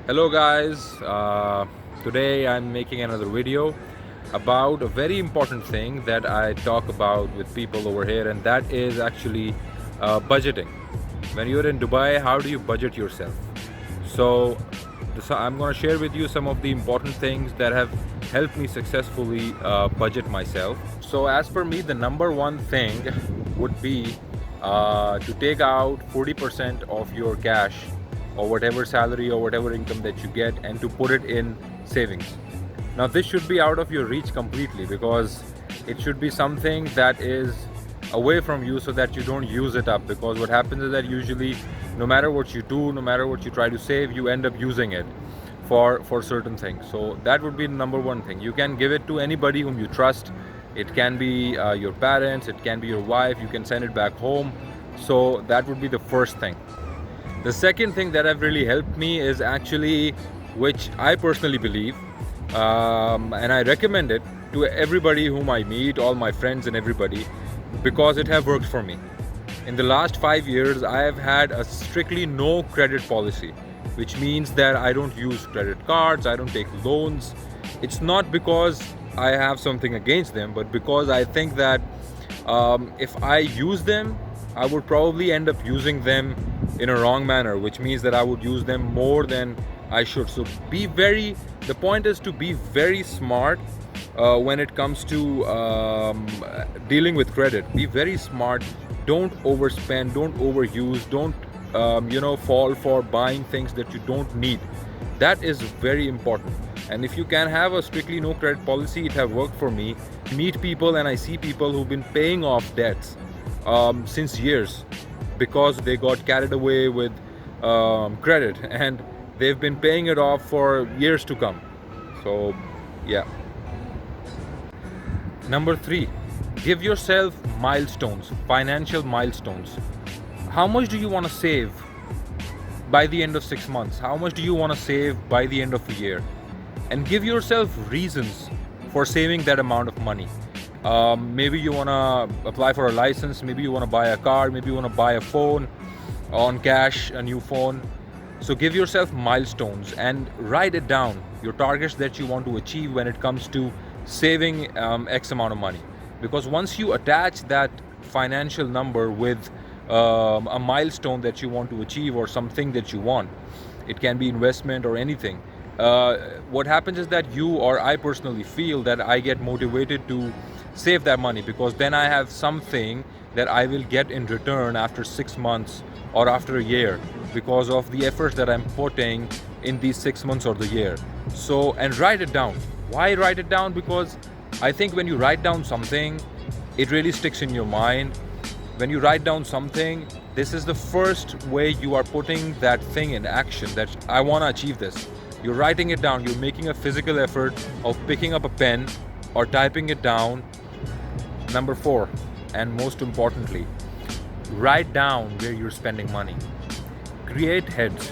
Hello guys, today I'm making another video about a very important thing that I talk about with people over here, and that is actually budgeting. When you're in Dubai, how do you budget yourself? So I'm going to share with you some of the important things that have helped me successfully budget myself. So as per me, the number one thing would be to take out 40% of your cash or whatever salary or whatever income that you get and to put it in savings. Now this should be out of your reach completely, because it should be something that is away from you so that you don't use it up, because what happens is that usually no matter what you do, no matter what you try to save, you end up using it for certain things. So that would be the number one thing. You can give it to anybody whom you trust. It can be your parents, it can be your wife, you can send it back home. So that would be the first thing. The second thing that have really helped me is actually, which I personally believe, and I recommend it to everybody whom I meet, all my friends and everybody, because it have worked for me. In the last 5 years, I have had a strictly no credit policy, which means that I don't use credit cards, I don't take loans. It's not because I have something against them, but because I think that if I use them, I would probably end up using them in a wrong manner, which means that I would use them more than I should. So the point is to be very smart when it comes to dealing with credit. Be very smart. Don't overspend, don't overuse, don't fall for buying things that you don't need. That is very important. And if you can have a strictly no credit policy, it have worked for me. I meet people and I see people who've been paying off debts since years, because they got carried away with credit, and they've been paying it off for years to come. So yeah. Number 3, give yourself milestones, financial milestones. How much do you want to save by the end of 6 months? How much do you want to save by the end of a year? And give yourself reasons for saving that amount of money. Maybe you want to apply for a license, maybe you want to buy a car, maybe you want to buy a phone on cash, a new phone. So give yourself milestones and write it down, your targets that you want to achieve when it comes to saving X amount of money. Because once you attach that financial number with a milestone that you want to achieve or something that you want, it can be investment or anything, what happens is that you, or I personally feel that I get motivated to save that money, because then I have something that I will get in return after 6 months or after a year, because of the efforts that I'm putting in these 6 months or the year. So, and write it down. Why write it down? Because I think when you write down something, it really sticks in your mind. When you write down something, this is the first way you are putting that thing in action, that I want to achieve this. You're writing it down, you're making a physical effort of picking up a pen or typing it down. Number 4, and most importantly, write down where you're spending money. Create heads.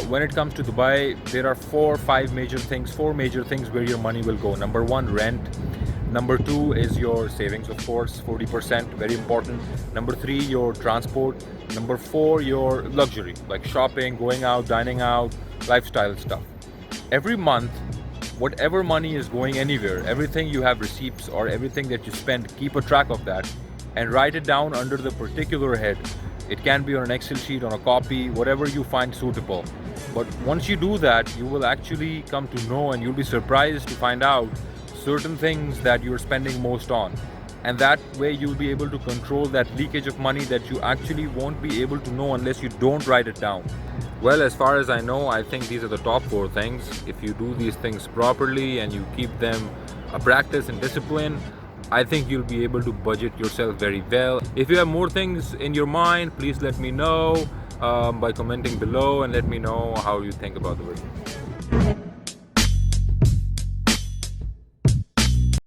When it comes to Dubai, there are 4 major things where your money will go. Number 1, rent. Number 2 is your savings, of course, 40%, very important. Number 3, your transport. Number 4, your luxury, like shopping, going out, dining out, lifestyle stuff. Every month, whatever money is going anywhere, everything you have receipts or everything that you spend, keep a track of that and write it down under the particular head. It can be on an Excel sheet, on a copy, whatever you find suitable. But once you do that, you will actually come to know, and you'll be surprised to find out certain things that you're spending most on. And that way you'll be able to control that leakage of money that you actually won't be able to know unless you don't write it down. Well, as far as I know, I think these are the top 4 things. If you do these things properly and you keep them a practice and discipline, I think you'll be able to budget yourself very well. If you have more things in your mind, please let me know by commenting below, and let me know how you think about the video.